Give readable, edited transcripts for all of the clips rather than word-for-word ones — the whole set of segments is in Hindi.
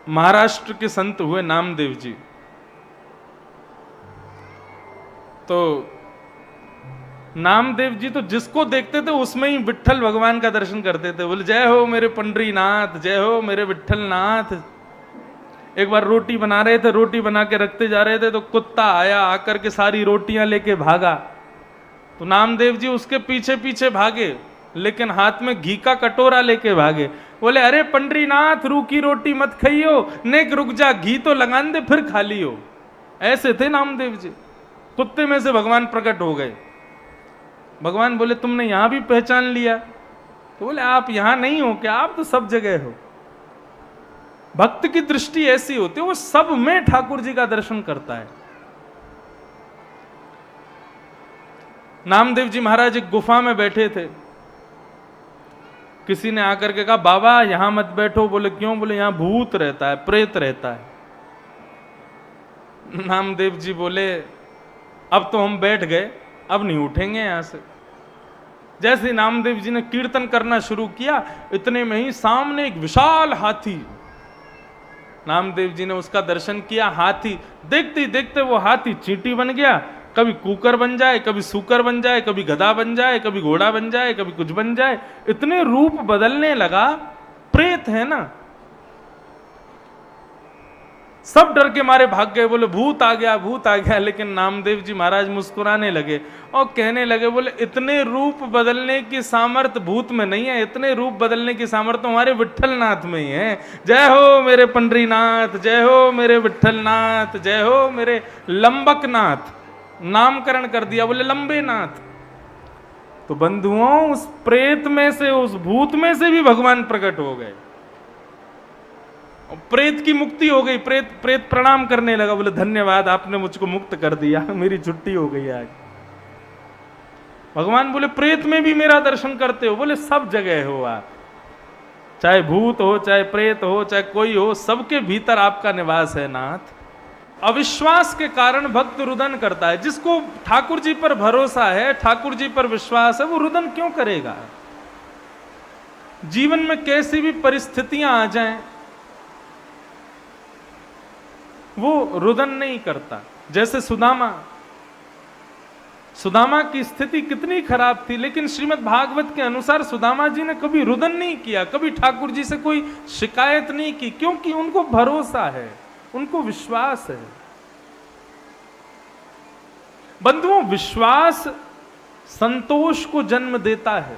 महाराष्ट्र के संत हुए नामदेव जी। तो नामदेव जी तो जिसको देखते थे उसमें ही विट्ठल भगवान का दर्शन करते थे। बोले जय हो मेरे पंडरीनाथ, जय हो मेरे विट्ठलनाथ। एक बार रोटी बना रहे थे, रोटी बना के रखते जा रहे थे तो कुत्ता आया, आकर के सारी रोटियां लेके भागा। तो नामदेव जी उसके पीछे पीछे भागे, लेकिन हाथ में घी का कटोरा लेके भागे। बोले अरे पंडरीनाथ, रूखी रोटी मत खाइयो, नेक रुक जा, घी तो लगान दे फिर खा लियो। ऐसे थे नामदेव जी। कुत्ते में से भगवान प्रकट हो गए। भगवान बोले तुमने यहां भी पहचान लिया? तो बोले आप यहां नहीं हो क्या, आप तो सब जगह हो। भक्त की दृष्टि ऐसी होती है, वो सब में ठाकुर जी का दर्शन करता है। नामदेव जी महाराज एक गुफा में बैठे थे। किसी ने आकर के कहा बाबा यहां मत बैठो। बोले क्यों? बोले यहां भूत रहता है, प्रेत रहता है। नामदेव जी बोले अब तो हम बैठ गए, अब नहीं उठेंगे यहां से। जैसे ही नामदेव जी ने कीर्तन करना शुरू किया, इतने में ही सामने एक विशाल हाथी, नामदेव जी ने उसका दर्शन किया। हाथी देखते ही देखते वो हाथी चींटी बन गया। कभी कुकर बन जाए, कभी सूकर बन जाए, कभी गधा बन जाए, कभी घोड़ा बन जाए, कभी कुछ बन जाए। इतने रूप बदलने लगा। प्रेत है ना। सब डर के मारे भाग गए। बोले भूत आ गया, भूत आ गया। लेकिन नामदेव जी महाराज मुस्कुराने लगे और कहने लगे, बोले इतने रूप बदलने की सामर्थ भूत में नहीं है, इतने रूप बदलने की सामर्थ हमारे विट्ठलनाथ में ही है। जय हो मेरे पंडरीनाथ, जय हो मेरे विट्ठलनाथ, जय हो मेरे लंबकनाथ। नामकरण कर दिया, बोले लंबे नाथ। तो बंधुओं, उस प्रेत में से, उस भूत में से भी भगवान प्रकट हो गए। प्रेत की मुक्ति हो गई। प्रेत प्रणाम करने लगा। बोले धन्यवाद, आपने मुझको मुक्त कर दिया, मेरी छुट्टी हो गई आज। भगवान बोले प्रेत में भी मेरा दर्शन करते हो? बोले सब जगह हो आप, चाहे भूत हो, चाहे प्रेत हो, चाहे कोई हो, सबके भीतर आपका निवास है नाथ। अविश्वास के कारण भक्त रुदन करता है। जिसको ठाकुर जी पर भरोसा है, ठाकुर जी पर विश्वास है, वो रुदन क्यों करेगा? जीवन में कैसी भी परिस्थितियां आ जाएं, वो रुदन नहीं करता। जैसे सुदामा की स्थिति कितनी खराब थी, लेकिन श्रीमद् भागवत के अनुसार सुदामा जी ने कभी रुदन नहीं किया, कभी ठाकुर जी से कोई शिकायत नहीं की, क्योंकि उनको भरोसा है, उनको विश्वास है। बंधुओं, विश्वास संतोष को जन्म देता है।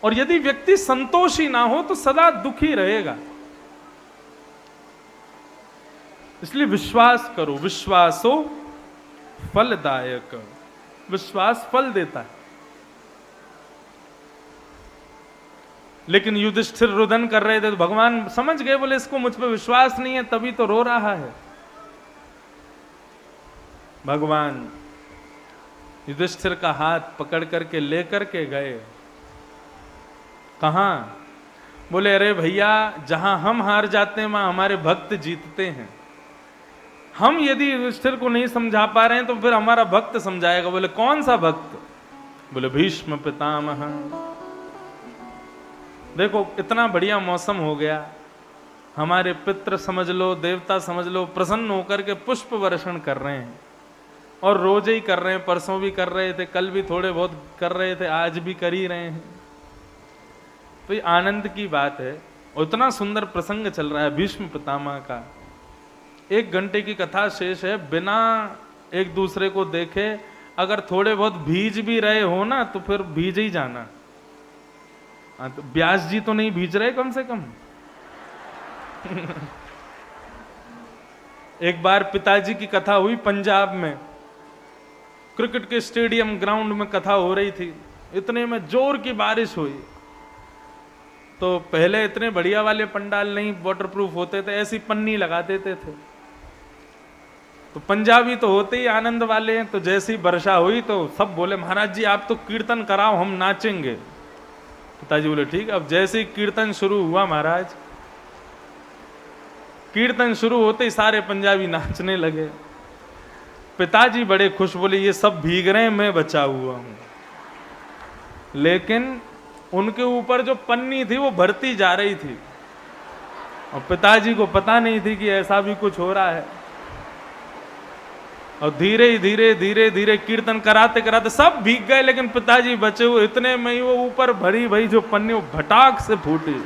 और यदि व्यक्ति संतोषी ना हो तो सदा दुखी रहेगा। इसलिए विश्वास करो। विश्वासो फलदायक। विश्वास फल देता है। लेकिन युधिष्ठिर रुदन कर रहे थे तो भगवान समझ गए। बोले इसको मुझ पर विश्वास नहीं है, तभी तो रो रहा है। भगवान युधिष्ठिर का हाथ पकड़ करके लेकर के गए। कहां? बोले अरे भैया, जहां हम हार जाते हैं वहां हमारे भक्त जीतते हैं। हम यदि युधिष्ठिर को नहीं समझा पा रहे हैं तो फिर हमारा भक्त समझाएगा। बोले कौन सा भक्त? बोले भीष्म पितामह। देखो इतना बढ़िया मौसम हो गया, हमारे पितृ समझ लो, देवता समझ लो, प्रसन्न होकर के पुष्प वर्षण कर रहे हैं। और रोज ही कर रहे हैं, परसों भी कर रहे थे, कल भी थोड़े बहुत कर रहे थे, आज भी कर ही रहे हैं। तो ये आनंद की बात है। उतना सुंदर प्रसंग चल रहा है भीष्म पितामह का। 1 घंटे की कथा शेष है, बिना एक दूसरे को देखे अगर थोड़े बहुत भीज भी रहे हो ना तो फिर भीज ही जाना। तो व्यास जी तो नहीं भीज रहे कम से कम। एक बार पिताजी की कथा हुई पंजाब में, क्रिकेट के स्टेडियम ग्राउंड में कथा हो रही थी। इतने में जोर की बारिश हुई। तो पहले इतने बढ़िया वाले पंडाल नहीं वाटरप्रूफ होते थे, ऐसी पन्नी लगा देते थे। तो पंजाबी तो होते ही आनंद वाले हैं। तो जैसी वर्षा हुई तो सब बोले महाराज जी आप तो कीर्तन कराओ, हम नाचेंगे। पिताजी बोले ठीक। अब जैसे ही कीर्तन शुरू हुआ महाराज, कीर्तन शुरू होते ही सारे पंजाबी नाचने लगे। पिताजी बड़े खुश, बोले ये सब भीग रहे हैं, मैं बचा हुआ हूं। लेकिन उनके ऊपर जो पन्नी थी वो भरती जा रही थी और पिताजी को पता नहीं थी कि ऐसा भी कुछ हो रहा है। और धीरे धीरे धीरे धीरे कीर्तन कराते कराते सब भीग गए, लेकिन पिताजी बचे हुए। इतने में ही वो ऊपर भरी भई जो पन्नी वो भटाक से फूटी,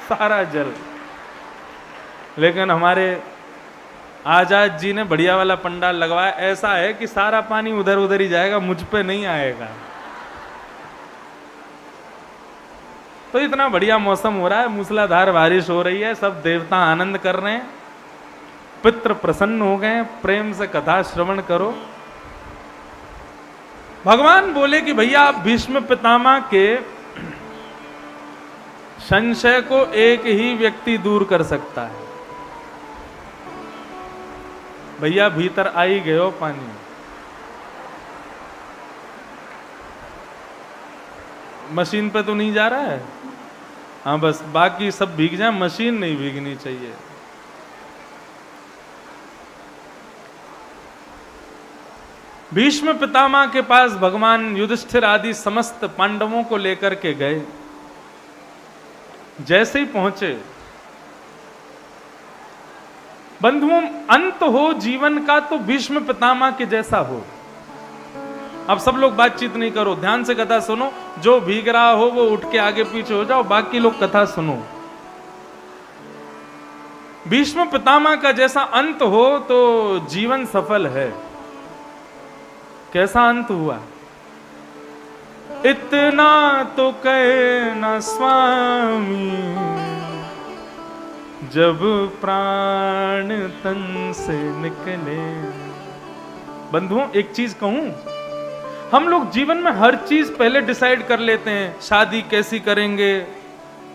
सारा जल। लेकिन हमारे आजाद जी ने बढ़िया वाला पंडाल लगवाया, ऐसा है कि सारा पानी उधर उधर ही जाएगा, मुझ पे नहीं आएगा। तो इतना बढ़िया मौसम हो रहा है, मूसलाधार बारिश हो रही है, सब देवता आनंद कर रहे हैं, पितृ प्रसन्न हो गए, प्रेम से कथा श्रवण करो। भगवान बोले कि भैया आप भीष्म पितामह के संशय को एक ही व्यक्ति दूर कर सकता है। भैया भीतर आई गए हो पानी, मशीन पे तो नहीं जा रहा है, हाँ बस बाकी सब भीग जाए, मशीन नहीं भीगनी चाहिए। भीष्म पितामह के पास भगवान युधिष्ठिर आदि समस्त पांडवों को लेकर के गए। जैसे ही पहुंचे, बंधुओं अंत हो जीवन का तो भीष्म पितामह के जैसा हो। अब सब लोग बातचीत नहीं करो, ध्यान से कथा सुनो। जो भीग रहा हो वो उठ के आगे पीछे हो जाओ, बाकी लोग कथा सुनो। भीष्म पितामह का जैसा अंत हो तो जीवन सफल है। कैसा अंत हुआ? इतना तो कहना स्वामी, जब प्राण तन से निकले। बंधुओं एक चीज कहूं, हम लोग जीवन में हर चीज पहले डिसाइड कर लेते हैं। शादी कैसी करेंगे,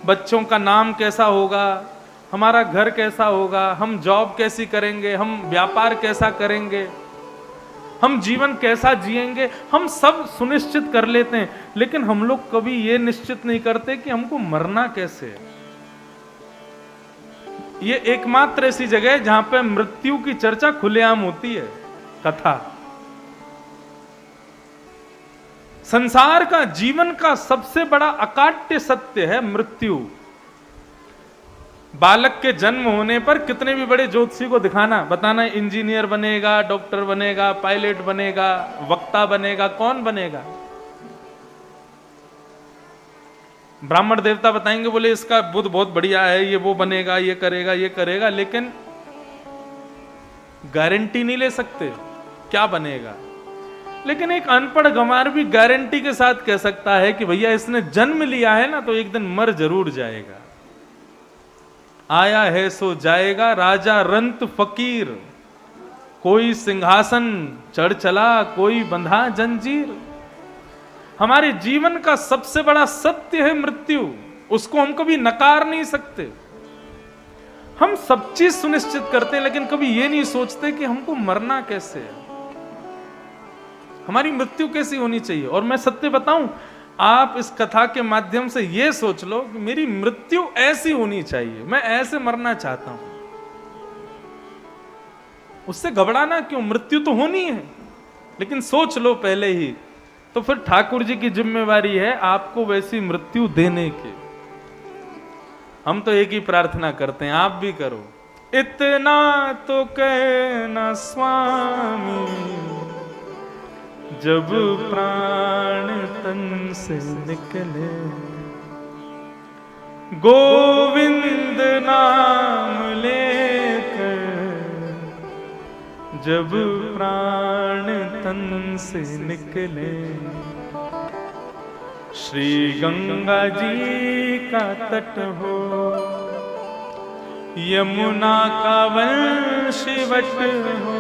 बच्चों का नाम कैसा होगा, हमारा घर कैसा होगा, हम जॉब कैसी करेंगे, हम व्यापार कैसा करेंगे, हम जीवन कैसा जिएंगे, हम सब सुनिश्चित कर लेते हैं। लेकिन हम लोग कभी ये निश्चित नहीं करते कि हमको मरना कैसे है। ये एकमात्र ऐसी जगह है जहां पे मृत्यु की चर्चा खुलेआम होती है, कथा। संसार का, जीवन का सबसे बड़ा अकाट्य सत्य है मृत्यु। बालक के जन्म होने पर कितने भी बड़े ज्योतिषी को दिखाना, बताना इंजीनियर बनेगा, डॉक्टर बनेगा, पायलट बनेगा, वक्ता बनेगा, कौन बनेगा? ब्राह्मण देवता बताएंगे, बोले इसका बुद्ध बहुत बढ़िया है, ये वो बनेगा, ये करेगा, ये करेगा, लेकिन गारंटी नहीं ले सकते क्या बनेगा। लेकिन एक अनपढ़ गंवार भी गारंटी के साथ कह सकता है कि भैया इसने जन्म लिया है ना तो एक दिन मर जरूर जाएगा। आया है सो जाएगा, राजा रंत फकीर, कोई सिंहासन चढ़ चला, कोई बंधा जंजीर। हमारे जीवन का सबसे बड़ा सत्य है मृत्यु, उसको हम कभी नकार नहीं सकते। हम सब चीज सुनिश्चित करते हैं, लेकिन कभी ये नहीं सोचते कि हमको मरना कैसे है, हमारी मृत्यु कैसी होनी चाहिए। और मैं सत्य बताऊं, आप इस कथा के माध्यम से ये सोच लो कि मेरी मृत्यु ऐसी होनी चाहिए, मैं ऐसे मरना चाहता हूं। उससे घबराना क्यों, मृत्यु तो होनी है, लेकिन सोच लो पहले ही। तो फिर ठाकुर जी की जिम्मेवारी है आपको वैसी मृत्यु देने की। हम तो एक ही प्रार्थना करते हैं, आप भी करो। इतना तो कहना स्वामी, जब प्राण तन से निकले, गोविंद नाम लेकर जब प्राण तन से निकले। श्री गंगा जी का तट हो, यमुना का वंशवट हो,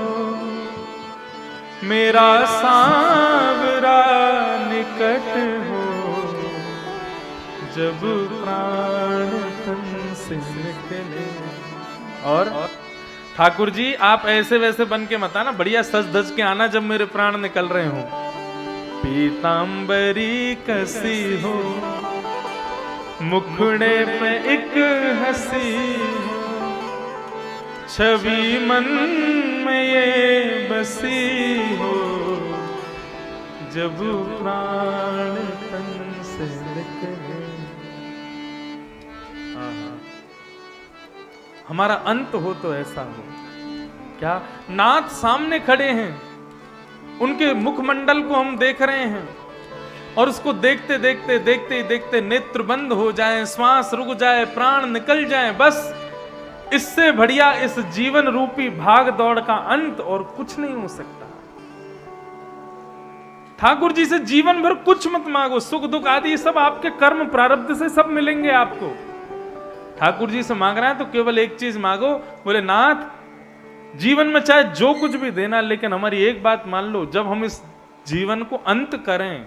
मेरा सांवरा निकट हो, जब प्राण तन से निकले। और ठाकुर जी आप ऐसे वैसे बन के मत आना, बढ़िया सज धज के आना जब मेरे प्राण निकल रहे हो। पीतांबरी कसी हो, मुखड़े पे एक हंसी हो, छवि मन में ये बसी हो, जब प्राण तन से निकले। हमारा अंत हो तो ऐसा हो। क्या नाथ सामने खड़े हैं, उनके मुखमंडल को हम देख रहे हैं और उसको देखते देखते देखते देखते नेत्र बंद हो जाए, श्वास रुक जाए, प्राण निकल जाए, बस इससे बढ़िया इस जीवन रूपी भाग दौड़ का अंत और कुछ नहीं हो सकता। ठाकुर जी से जीवन भर कुछ मत मांगो, सुख दुख आदि सब आपके कर्म प्रारब्ध से सब मिलेंगे आपको। ठाकुर जी से मांग रहा है तो केवल एक चीज मांगो, बोले नाथ जीवन में चाहे जो कुछ भी देना, लेकिन हमारी एक बात मान लो, जब हम इस जीवन को अंत करें,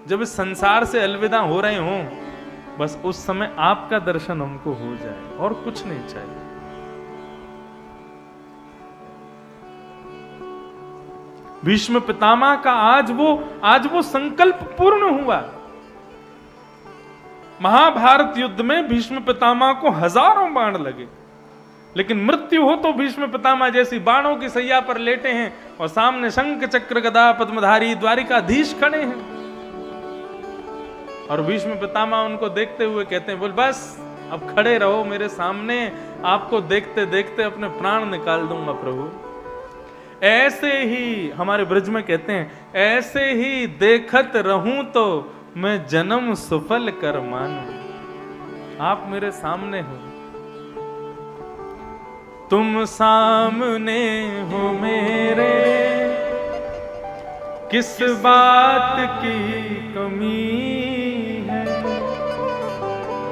जब इस संसार से अलविदा हो रहे हों, बस उस समय आपका दर्शन हमको हो जाए और कुछ नहीं चाहिए। भीष्म पितामह का आज वो संकल्प पूर्ण हुआ। महाभारत युद्ध में भीष्म पितामह को हजारों बाण लगे, लेकिन मृत्यु हो तो भीष्म पितामह जैसी बाणों की सैया पर लेटे हैं और सामने शंख चक्र गदा पद्मधारी द्वारिकाधीश खड़े हैं। और भीष्म पितामह उनको देखते हुए कहते हैं, बोल बस अब खड़े रहो मेरे सामने, आपको देखते देखते अपने प्राण निकाल दूंगा प्रभु। ऐसे ही हमारे ब्रज में कहते हैं, ऐसे ही देखत रहूं तो मैं जन्म सफल कर मानूं। आप मेरे सामने हो, तुम सामने हो मेरे, किस बात की कमी है,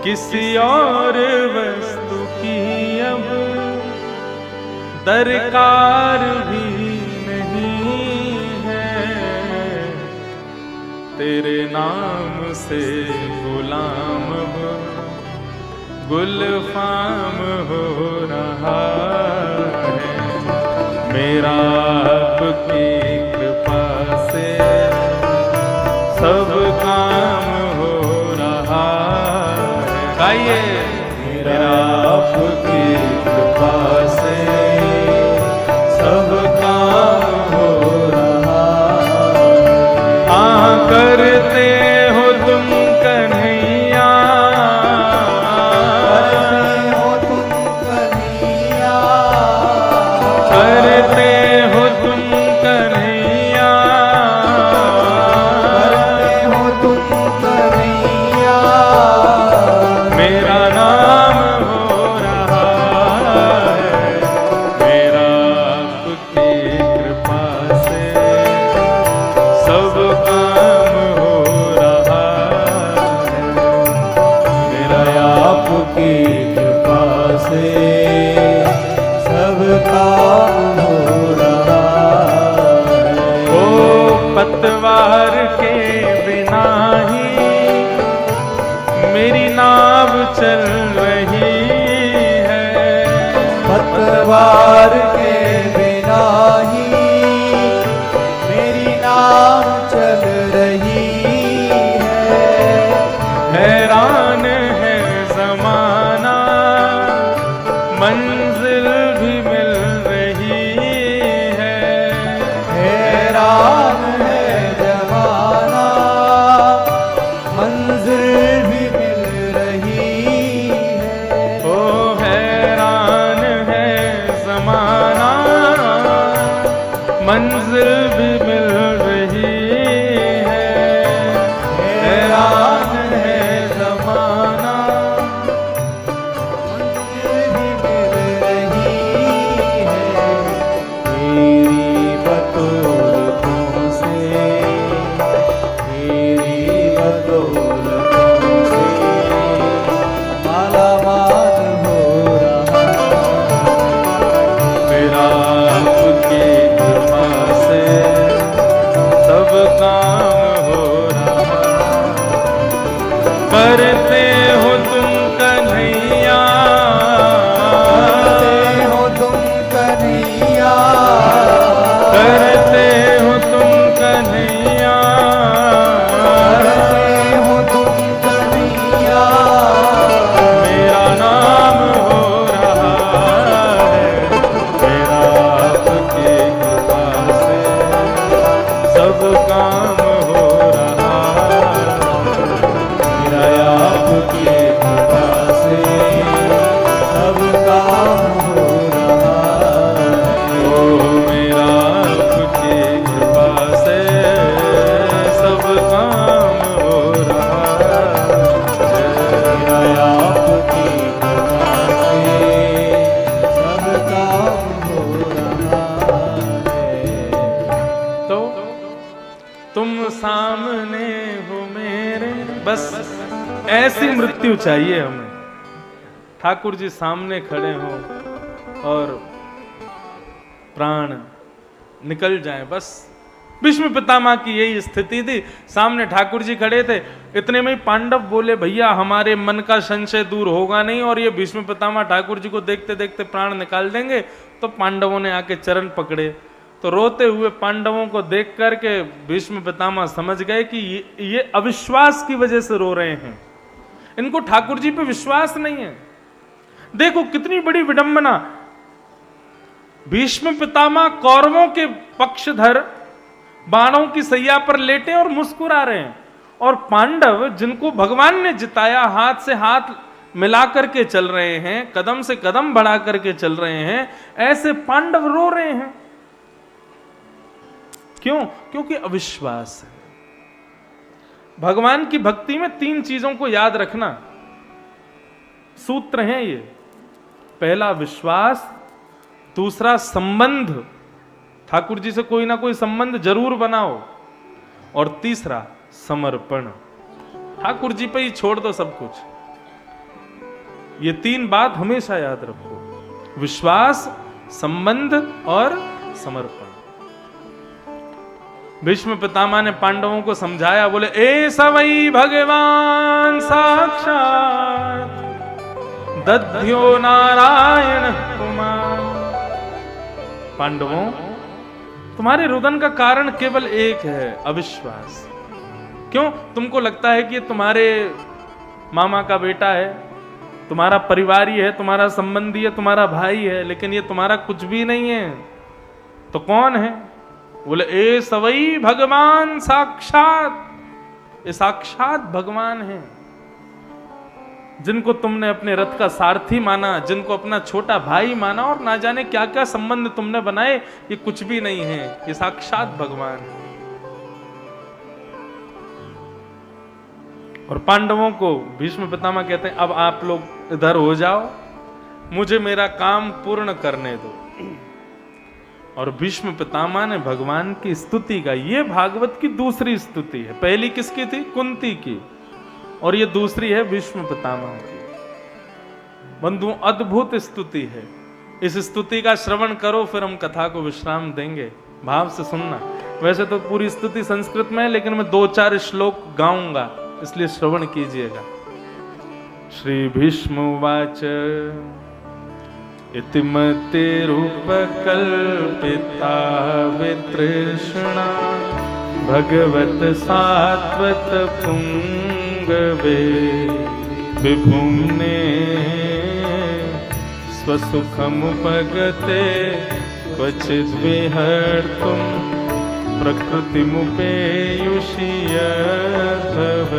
किसी और वस्तु की अब दरकार भी नहीं है। तेरे नाम से गुलाम हो, गुलफाम हो रहा है, मेरा आपकी कृपा से सब काम हो रहा है। गाइए, मेरा आपकी कृपा से सब काम हो रहा है। करते हो तुम कन्हैया, करते हो तुम कन्हैया, करते हो तुम कन्हैया, मेरा नाम हो रहा है, मेरा आपकी कृपा से सब काम हो रहा है, मेरा आपकी कृपा से सब काम हो रहा है। ओ पतवार के बिना ही मेरी नाव चल रही है, पतवार के बिना ही मेरी नाव चल रही है। हैरान है जमाना, मंजिल भी मिल रही है। हैरान है जमाना, मंजिल भी मिल रही है। ओ हैरान है जमाना, मंजिल भी मिल रही है। हैरान है जमाना, करते हो तुम कन्हैया, करते हो तुम कन्हैया, करते हो तुम कन्हैया, करते हो तुम कन्हैया, मेरा नाम हो रहा है, मेरा आपकी कृपा से सब काम हो रहा है, आपकी कृपा से सब काम ऐसी मृत्यु चाहिए हमें, ठाकुर जी सामने खड़े हों और प्राण निकल जाए बस। भीष्म पितामह की यही स्थिति थी, सामने ठाकुर जी खड़े थे। इतने में ही पांडव बोले, भैया हमारे मन का संशय दूर होगा नहीं और ये भीष्म पितामह ठाकुर जी को देखते देखते प्राण निकाल देंगे। तो पांडवों ने आके चरण पकड़े, तो रोते हुए पांडवों को देख करके भीष्म पितामह समझ गए कि ये अविश्वास की वजह से रो रहे हैं, इनको ठाकुर जी पे विश्वास नहीं है। देखो कितनी बड़ी विडंबना, भीष्म पितामह कौरवों के पक्षधर बाणों की सैया पर लेटे और मुस्कुरा रहे हैं, और पांडव जिनको भगवान ने जिताया हाथ से हाथ मिला करके चल रहे हैं, कदम से कदम बढ़ा करके चल रहे हैं, ऐसे पांडव रो रहे हैं। क्यों? क्योंकि अविश्वास है। भगवान की भक्ति में 3 चीजों को याद रखना, सूत्र हैं ये। पहला विश्वास, दूसरा संबंध, ठाकुर जी से कोई ना कोई संबंध जरूर बनाओ, और तीसरा समर्पण, ठाकुर जी पे ही छोड़ दो सब कुछ। ये 3 बात हमेशा याद रखो, विश्वास, संबंध और समर्पण। भीष्म पितामह ने पांडवों को समझाया, बोले ए सवई भगवान साक्षात दध्यो नारायण कुमार। पांडवों, तुम्हारे रुदन का कारण केवल एक है, अविश्वास। क्यों? तुमको लगता है कि ये तुम्हारे मामा का बेटा है, तुम्हारा परिवारी है, तुम्हारा संबंधी है, तुम्हारा भाई है, लेकिन ये तुम्हारा कुछ भी नहीं है। तो कौन है? बोले ए सवई भगवान साक्षात, ये साक्षात भगवान है, जिनको तुमने अपने रथ का सारथी माना, जिनको अपना छोटा भाई माना, और ना जाने क्या क्या संबंध तुमने बनाए, ये कुछ भी नहीं है, ये साक्षात भगवान है। और पांडवों को भीष्म पितामह कहते हैं, अब आप लोग इधर हो जाओ, मुझे मेरा काम पूर्ण करने दो। और भीष्म पितामह ने भगवान की स्तुति गाई। ये भागवत की दूसरी स्तुति है। पहली किसकी थी? कुंती की, और ये दूसरी है भीष्म पितामह की। बंधु, अद्भुत स्तुति है। इस स्तुति का श्रवण करो, फिर हम कथा को विश्राम देंगे। भाव से सुनना। वैसे तो पूरी स्तुति संस्कृत में है, लेकिन मैं 2-4 श्लोक गाऊंगा, इसलिए श्रवण कीजिएगा। श्री भीष्म उवाच इति मतिरुपकल्पिता वितृष्णा भगवत सात्वत पुंगवे विभुम्ने स्वसुखमुपगते क्वचिद् विहर्तुं प्रकृतिमुपेयुषि यद्भव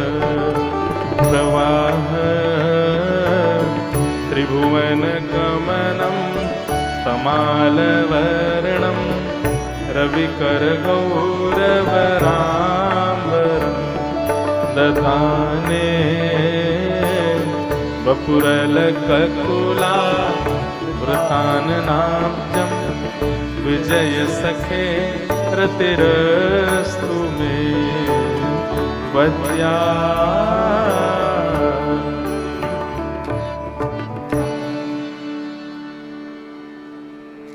प्रवाह त्रिभुवनगमनं तमालवर्णं रविकरगौरवराम्बरं दधाने वपुरलककुला वृताननाब्जं विजयसखे रतिरस्तु मे वद्या।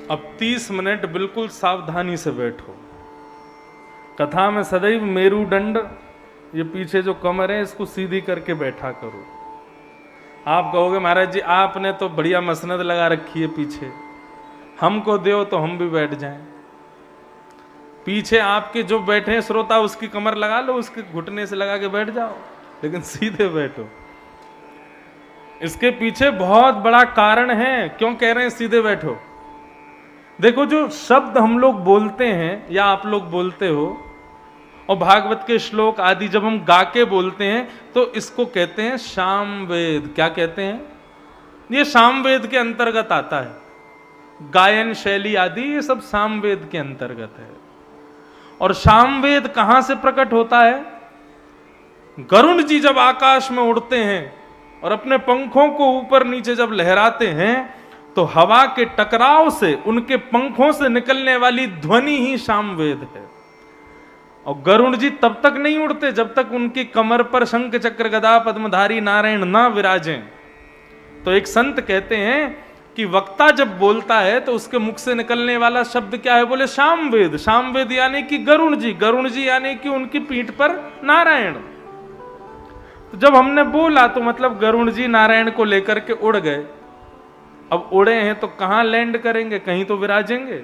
अब 30 मिनट बिल्कुल सावधानी से बैठो। कथा में सदैव मेरुदंड, ये पीछे जो कमर है, इसको सीधी करके बैठा करो। आप कहोगे महाराज जी आपने तो बढ़िया मसनद लगा रखी है पीछे, हमको दो तो हम भी बैठ जाएं। पीछे आपके जो बैठे हैं श्रोता, उसकी कमर लगा लो, उसके घुटने से लगा के बैठ जाओ, लेकिन सीधे बैठो। इसके पीछे बहुत बड़ा कारण है, क्यों कह रहे हैं सीधे बैठो। देखो, जो शब्द हम लोग बोलते हैं या आप लोग बोलते हो, और भागवत के श्लोक आदि जब हम गा के बोलते हैं, तो इसको कहते हैं सामवेद। क्या कहते हैं? ये सामवेद के अंतर्गत आता है। गायन शैली आदि ये सब सामवेद के अंतर्गत है। और सामवेद कहां से प्रकट होता है? गरुड़ जी जब आकाश में उड़ते हैं और अपने पंखों को ऊपर नीचे जब लहराते हैं, तो हवा के टकराव से उनके पंखों से निकलने वाली ध्वनि ही सामवेद है। और गरुड़ जी तब तक नहीं उड़ते जब तक उनकी कमर पर शंख चक्र गदा पद्मधारी नारायण ना विराजें। तो एक संत कहते हैं कि वक्ता जब बोलता है तो उसके मुख से निकलने वाला शब्द क्या है? बोले सामवेद। सामवेद यानी कि गरुड़ जी यानी कि उनकी पीठ पर नारायण। तो जब हमने बोला तो मतलब गरुड़ जी नारायण को लेकर के उड़ गए। अब उड़े हैं तो कहां लैंड करेंगे? कहीं तो विराजेंगे।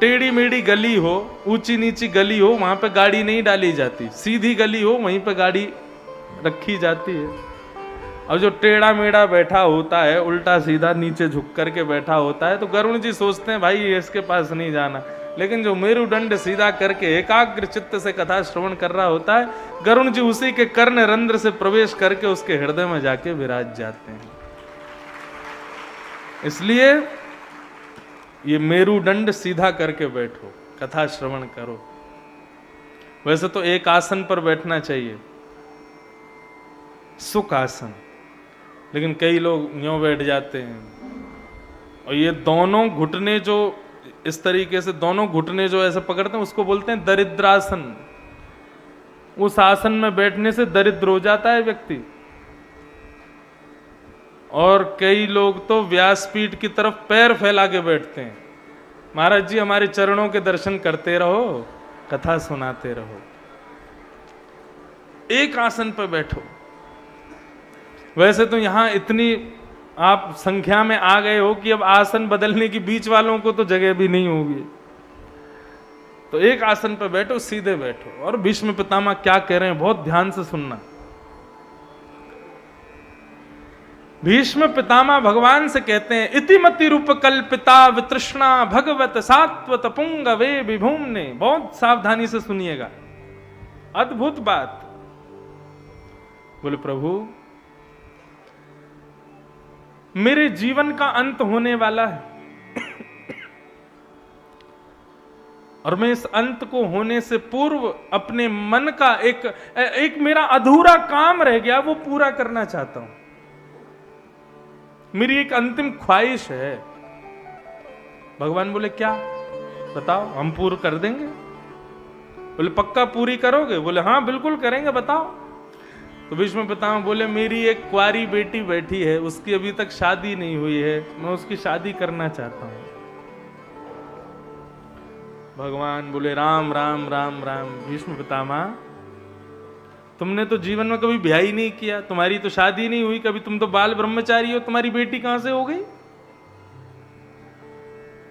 टेढ़ी मेढ़ी गली हो, ऊंची नीची गली हो, वहां पे गाड़ी नहीं डाली जाती। सीधी गली हो वहीं पे गाड़ी रखी जाती है। और जो टेढ़ा मेढ़ा बैठा होता है, उल्टा सीधा नीचे झुक करके बैठा होता है, तो गरुड़ जी सोचते हैं भाई इसके पास नहीं जाना। लेकिन जो मेरुदंड सीधा करके एकाग्र चित्त से कथा श्रवण कर रहा होता है, गरुड़ जी उसी के कर्ण रंध्र से प्रवेश करके उसके हृदय में जाके विराज जाते हैं। इसलिए ये मेरुदंड सीधा करके बैठो, कथा श्रवण करो। वैसे तो एक आसन पर बैठना चाहिए, सुख आसन, लेकिन कई लोग यूं बैठ जाते हैं। और ये दोनों घुटने जो इस तरीके से दोनों घुटने जो ऐसे पकड़ते हैं उसको बोलते हैं दरिद्रासन। उस आसन में बैठने से दरिद्र हो जाता है व्यक्ति। और कई लोग तो व्यासपीठ की तरफ पैर फैला के बैठते हैं। महाराज जी हमारे चरणों के दर्शन करते रहो, कथा सुनाते रहो। एक आसन पर बैठो। वैसे तो यहां इतनी आप संख्या में आ गए हो कि अब आसन बदलने की बीच वालों को तो जगह भी नहीं होगी। तो एक आसन पर बैठो, सीधे बैठो। और भीष्म पितामह क्या कह रहे हैं बहुत ध्यान से सुनना। भीष्म पितामह भगवान से कहते हैं, इतिमति रूप कल्पिता वितृष्णा भगवत सात्वत पुंगवे विभूम्ने। बहुत सावधानी से सुनिएगा, अद्भुत बात। बोले प्रभु मेरे जीवन का अंत होने वाला है और मैं इस अंत को होने से पूर्व अपने मन का एक मेरा अधूरा काम रह गया, वो पूरा करना चाहता हूं। मेरी एक अंतिम ख्वाहिश है। भगवान बोले क्या? बताओ, हम पूर्ण कर देंगे। बोले पक्का पूरी करोगे? बोले हाँ बिल्कुल करेंगे, बताओ। तो भीष्म पितामह बोले मेरी एक कुंवारी बेटी बैठी है, उसकी अभी तक शादी नहीं हुई है, मैं उसकी शादी करना चाहता हूं। भगवान बोले राम राम राम राम। भीष्म पितामह तुमने तो जीवन में कभी ब्याह ही नहीं किया, तुम्हारी तो शादी नहीं हुई कभी, तुम तो बाल ब्रह्मचारी हो, तुम्हारी बेटी कहां से हो गई?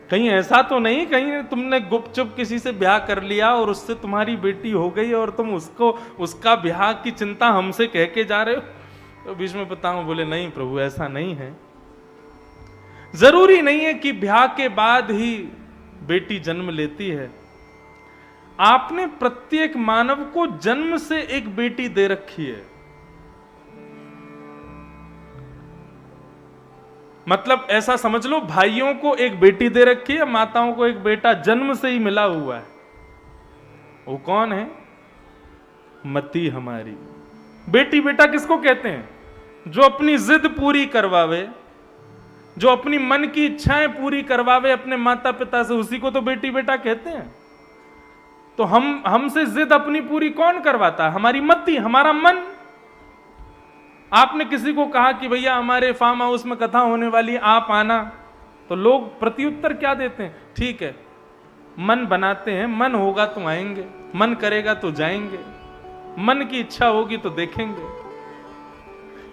कहीं ऐसा तो नहीं कहीं तुमने गुपचुप किसी से ब्याह कर लिया और उससे तुम्हारी बेटी हो गई और तुम उसको उसका ब्याह की चिंता हमसे कह के जा रहे हो? तो भीष्म पितामह बोले नहीं प्रभु ऐसा नहीं है। जरूरी नहीं है कि ब्याह के बाद ही बेटी जन्म लेती है। आपने प्रत्येक मानव को जन्म से एक बेटी दे रखी है। मतलब ऐसा समझ लो भाइयों को एक बेटी दे रखी है, माताओं को एक बेटा जन्म से ही मिला हुआ है। वो कौन है? मती हमारी। बेटी बेटा किसको कहते हैं? जो अपनी जिद पूरी करवावे, जो अपनी मन की इच्छाएं पूरी करवावे अपने माता पिता से, उसी को तो बेटी बेटा कहते हैं। तो हमसे जिद अपनी पूरी कौन करवाता है? हमारी मति, हमारा मन। आपने किसी को कहा कि भैया हमारे फार्म हाउस में कथा होने वाली है, आप आना, तो लोग प्रत्युत्तर क्या देते हैं? ठीक है, मन बनाते हैं, मन होगा तो आएंगे, मन करेगा तो जाएंगे, मन की इच्छा होगी तो देखेंगे।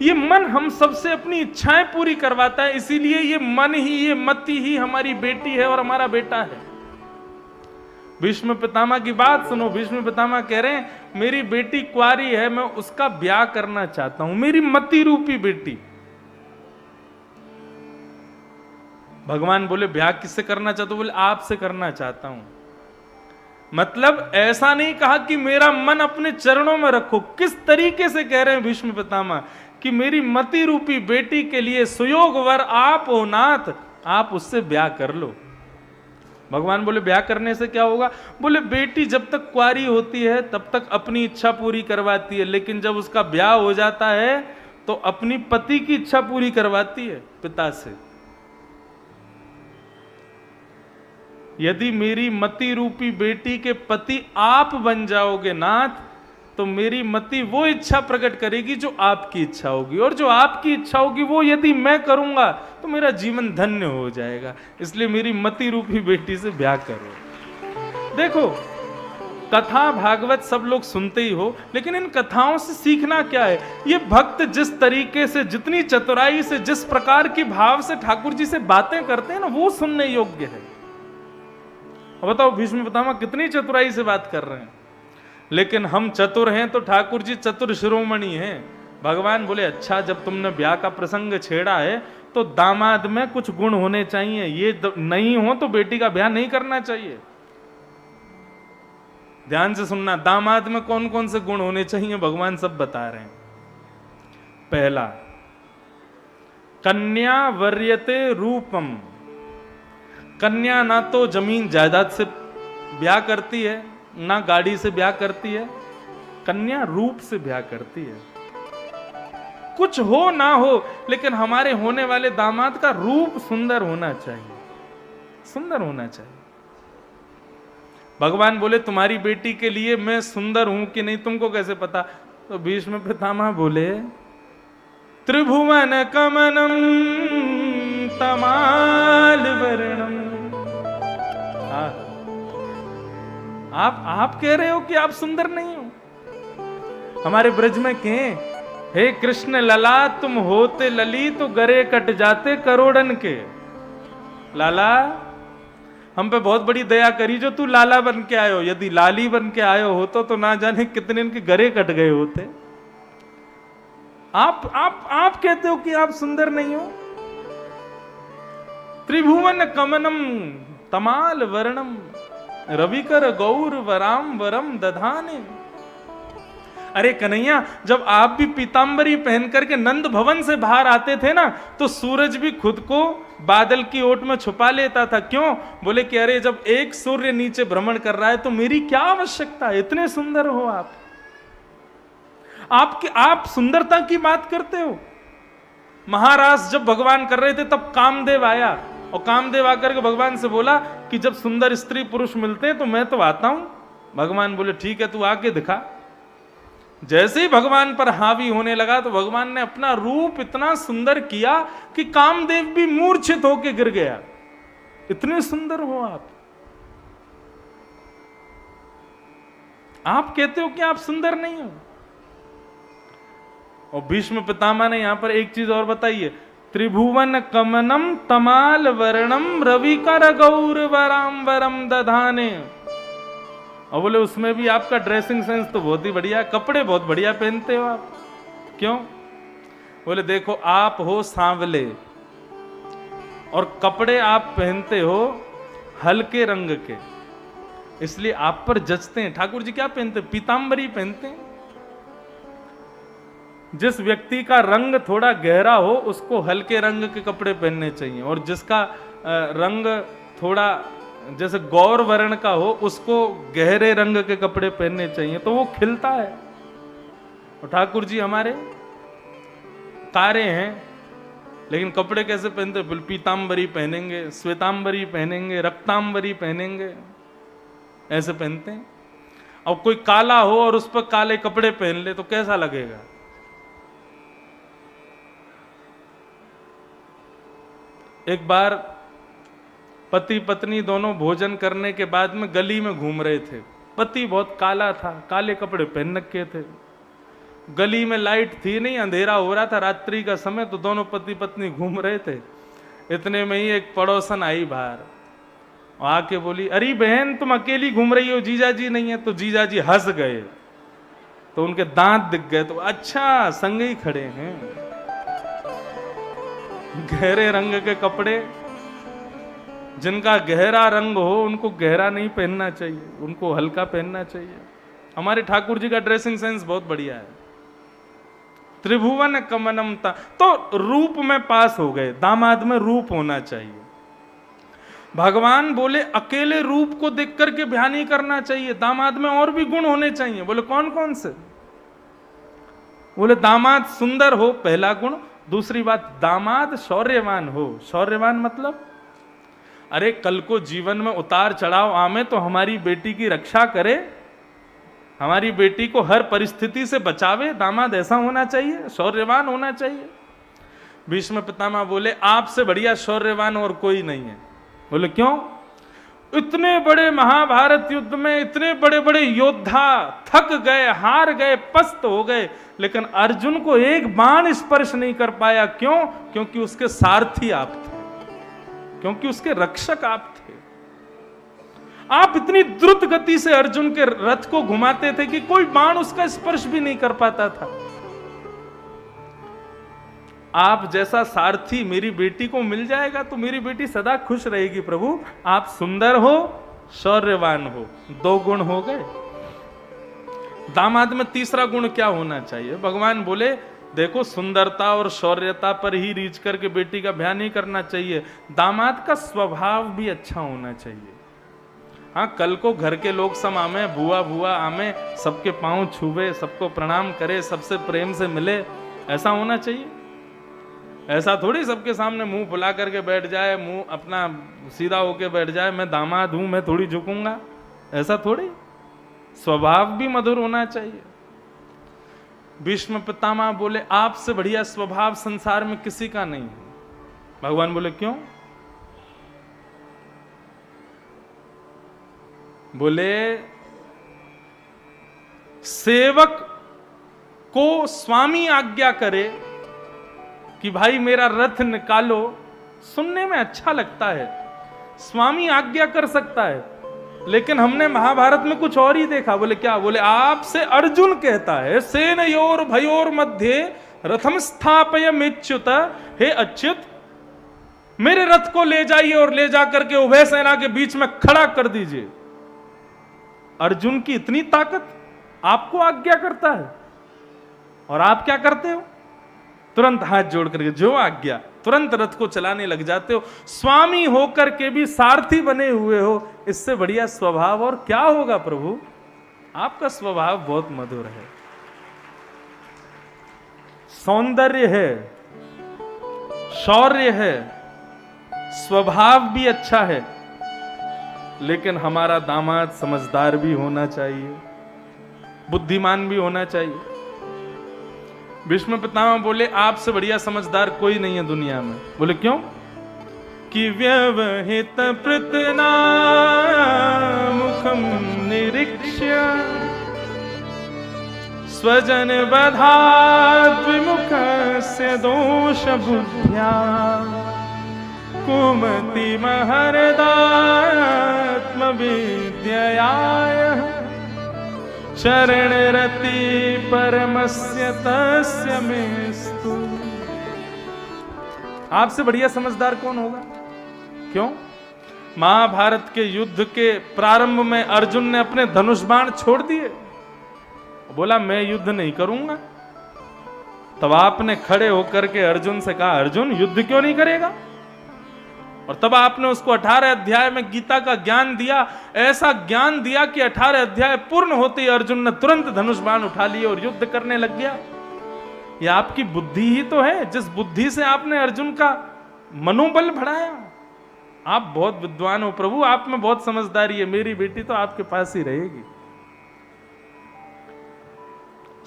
ये मन हम सबसे अपनी इच्छाएं पूरी करवाता है, इसीलिए ये मन ही, ये मति ही हमारी बेटी है और हमारा बेटा है। भीष्म पितामह की बात सुनो। भीष्म पितामह कह रहे हैं मेरी बेटी कुंवारी है, मैं उसका ब्याह करना चाहता हूं, मेरी मति रूपी बेटी। भगवान बोले ब्याह किससे करना चाहते हो? बोले आपसे करना चाहता हूं। मतलब ऐसा नहीं कहा कि मेरा मन अपने चरणों में रखो। किस तरीके से कह रहे हैं भीष्म पितामह कि मेरी मति रूपी बेटी के लिए सुयोग वर आप हो नाथ, आप उससे ब्याह कर लो। भगवान बोले ब्याह करने से क्या होगा? बोले बेटी जब तक कुंवारी होती है तब तक अपनी इच्छा पूरी करवाती है, लेकिन जब उसका ब्याह हो जाता है तो अपनी पति की इच्छा पूरी करवाती है पिता से। यदि मेरी मति रूपी बेटी के पति आप बन जाओगे नाथ, तो मेरी मति वो इच्छा प्रकट करेगी जो आपकी इच्छा होगी, और जो आपकी इच्छा होगी वो यदि मैं करूंगा तो मेरा जीवन धन्य हो जाएगा। इसलिए मेरी मति रूपी बेटी से ब्याह करो। देखो, कथा भागवत सब लोग सुनते ही हो, लेकिन इन कथाओं से सीखना क्या है? ये भक्त जिस तरीके से, जितनी चतुराई से, जिस प्रकार की भाव से ठाकुर जी से बातें करते हैं ना, वो सुनने योग्य है। अब बताओ, भीष्म पितामह कितनी चतुराई से बात कर रहे हैं, लेकिन हम चतुर हैं तो ठाकुर जी चतुर शिरोमणि हैं। भगवान बोले, अच्छा जब तुमने ब्याह का प्रसंग छेड़ा है तो दामाद में कुछ गुण होने चाहिए, ये नहीं हो तो बेटी का ब्याह नहीं करना चाहिए। ध्यान से सुनना, दामाद में कौन कौन से गुण होने चाहिए भगवान सब बता रहे हैं। पहला, कन्या वर्यते रूपम। कन्या ना तो जमीन जायदाद से ब्याह करती है, ना गाड़ी से ब्याह करती है, कन्या रूप से ब्याह करती है। कुछ हो ना हो, लेकिन हमारे होने वाले दामाद का रूप सुंदर होना चाहिए, सुंदर होना चाहिए। भगवान बोले, तुम्हारी बेटी के लिए मैं सुंदर हूं कि नहीं तुमको कैसे पता? तो भीष्म पितामह बोले, त्रिभुवन कमनम तमाल वर्णम। आप कह रहे हो कि आप सुंदर नहीं हो? हमारे ब्रज में कहें, हे कृष्ण लला तुम होते लली तो गरे कट जाते करोड़न के। लाला, हम पे बहुत बड़ी दया करी जो तू लाला बन के आयो, यदि लाली बन के आयो होतो तो ना जाने कितने इनके गरे कट गए होते। आप कहते हो कि आप सुंदर नहीं हो? त्रिभुवन कमनम तमाल वर्णम रविकर गौर वराम वरम दधाने। अरे कन्हैया, जब आप भी पीतांबरी पहन करके नंद भवन से बाहर आते थे ना, तो सूरज भी खुद को बादल की ओट में छुपा लेता था। क्यों? बोले कि अरे जब एक सूर्य नीचे भ्रमण कर रहा है तो मेरी क्या आवश्यकता है, इतने सुंदर हो आप। आप सुंदरता की बात करते हो। महाराज जब भगवान कर रहे थे तब कामदेव आया, और कामदेव आकर के भगवान से बोला कि जब सुंदर स्त्री पुरुष मिलते हैं तो मैं तो आता हूं। भगवान बोले, ठीक है, तू आके दिखा। जैसे ही भगवान पर हावी होने लगा तो भगवान ने अपना रूप इतना सुंदर किया कि कामदेव भी मूर्छित होकर गिर गया। इतने सुंदर हो आप। आप कहते हो कि आप सुंदर नहीं हो। और भीष्म पितामह ने यहां पर एक चीज और बताई है, त्रिभुवन कमनम तमाल वर्णम रविकर गौर वराम दधाने। और बोले उसमें भी आपका ड्रेसिंग सेंस तो बहुत ही बढ़िया, कपड़े बहुत बढ़िया पहनते हो आप। क्यों? बोले देखो, आप हो सांवले और कपड़े आप पहनते हो हल्के रंग के, इसलिए आप पर जचते हैं। ठाकुर जी क्या पहनते? पीतांबरी पहनते हैं। जिस व्यक्ति का रंग थोड़ा गहरा हो उसको हल्के रंग के कपड़े पहनने चाहिए, और जिसका रंग थोड़ा जैसे गौर वर्ण का हो उसको गहरे रंग के कपड़े पहनने चाहिए, तो वो खिलता है। और ठाकुर जी हमारे तारे हैं, लेकिन कपड़े कैसे पहनते? पीतांबरी पहनेंगे, श्वेतांबरी पहनेंगे, रक्तांबरी पहनेंगे, ऐसे पहनते हैं। अब कोई काला हो और उस पर काले कपड़े पहन ले तो कैसा लगेगा? एक बार पति पत्नी दोनों भोजन करने के बाद में गली में घूम रहे थे। पति बहुत काला था, काले कपड़े पहन रखे थे। गली में लाइट थी नहीं, अंधेरा हो रहा था, रात्रि का समय, तो दोनों पति पत्नी घूम रहे थे। इतने में ही एक पड़ोसन आई बाहर, आके बोली, अरे बहन तुम अकेली घूम रही हो, जीजा जी नहीं है? तो जीजा जी हंस गए, तो उनके दांत दिख गए। तो अच्छा, संग ही खड़े हैं। गहरे रंग के कपड़े, जिनका गहरा रंग हो उनको गहरा नहीं पहनना चाहिए, उनको हल्का पहनना चाहिए। हमारे ठाकुर जी का ड्रेसिंग सेंस बहुत बढ़िया है। त्रिभुवन कमनम था, तो रूप में पास हो गए। दामाद में रूप होना चाहिए। भगवान बोले अकेले रूप को देख करके ब्याह नहीं करना चाहिए, दामाद में और भी गुण होने चाहिए। बोले कौन कौन से? बोले दामाद सुंदर हो, पहला गुण। दूसरी बात, दामाद शौर्यवान हो। शौर्यवान मतलब अरे कल को जीवन में उतार चढ़ाव आवे तो हमारी बेटी की रक्षा करे, हमारी बेटी को हर परिस्थिति से बचावे। दामाद ऐसा होना चाहिए, शौर्यवान होना चाहिए। भीष्म पितामह बोले आपसे बढ़िया शौर्यवान और कोई नहीं है। बोले क्यों? इतने बड़े महाभारत युद्ध में इतने बड़े बड़े योद्धा थक गए, हार गए, पस्त हो गए, लेकिन अर्जुन को एक बाण स्पर्श नहीं कर पाया। क्यों? क्योंकि उसके सारथी आप थे, क्योंकि उसके रक्षक आप थे। आप इतनी द्रुत गति से अर्जुन के रथ को घुमाते थे कि कोई बाण उसका स्पर्श भी नहीं कर पाता था। आप जैसा सारथी मेरी बेटी को मिल जाएगा तो मेरी बेटी सदा खुश रहेगी। प्रभु आप सुंदर हो, शौर्यवान हो, 2 गुण हो गए। दामाद में तीसरा गुण क्या होना चाहिए? भगवान बोले देखो सुंदरता और शौर्यता पर ही रीच करके बेटी का ब्याह नहीं करना चाहिए, दामाद का स्वभाव भी अच्छा होना चाहिए। हाँ, कल को घर के लोग सब आमे, बुआ बुआ आमे, सबके पांव छुवे, सबको प्रणाम करे, सबसे प्रेम से मिले, ऐसा होना चाहिए। ऐसा थोड़ी सबके सामने मुंह फुला करके बैठ जाए, मुंह अपना सीधा होके बैठ जाए, मैं दामाद हूं, मैं थोड़ी झुकूंगा, ऐसा थोड़ी। स्वभाव भी मधुर होना चाहिए। भीष्म पितामह बोले आपसे बढ़िया स्वभाव संसार में किसी का नहीं है। भगवान बोले क्यों? बोले सेवक को स्वामी आज्ञा करे कि भाई मेरा रथ निकालो, सुनने में अच्छा लगता है, स्वामी आज्ञा कर सकता है, लेकिन हमने महाभारत में कुछ और ही देखा। बोले क्या? बोले आपसे अर्जुन कहता है सेनयोर भयोर मध्य रथम स्थापयमेच्युत, हे अच्युत मेरे रथ को ले जाइए और ले जाकर के उभय सेना के बीच में खड़ा कर दीजिए। अर्जुन की इतनी ताकत, आपको आज्ञा करता है और आप क्या करते हो? तुरंत हाथ जोड़ करके जो आज्ञा, तुरंत रथ को चलाने लग जाते हो। स्वामी होकर के भी सारथी बने हुए हो, इससे बढ़िया स्वभाव और क्या होगा प्रभु? आपका स्वभाव बहुत मधुर है, सौंदर्य है, शौर्य है, स्वभाव भी अच्छा है, लेकिन हमारा दामाद समझदार भी होना चाहिए, बुद्धिमान भी होना चाहिए। भीष्म पितामह बोले आपसे बढ़िया समझदार कोई नहीं है दुनिया में। बोले क्यों? कि व्यवहित पृतना मुखम निरीक्ष्य स्वजन बधात् विमुखस्य दोष बुद्ध्या कुमति महर्दात्म विद्यया शरण रति परमस्य तस्य मेस्तु। आपसे बढ़िया समझदार कौन होगा? क्यों? महाभारत के युद्ध के प्रारंभ में अर्जुन ने अपने धनुष बाण छोड़ दिए, बोला मैं युद्ध नहीं करूंगा। तब आपने खड़े होकर के अर्जुन से कहा अर्जुन युद्ध क्यों नहीं करेगा? और तब आपने उसको 18 अध्याय में गीता का ज्ञान दिया, ऐसा ज्ञान दिया कि 18 अध्याय पूर्ण होते ही अर्जुन ने तुरंत धनुष बाण उठा लिए और युद्ध करने लग गया। यह आपकी बुद्धि ही तो है, जिस बुद्धि से आपने अर्जुन का मनोबल बढ़ाया। आप बहुत विद्वान हो प्रभु, आप में बहुत समझदारी है, मेरी बेटी तो आपके पास ही रहेगी।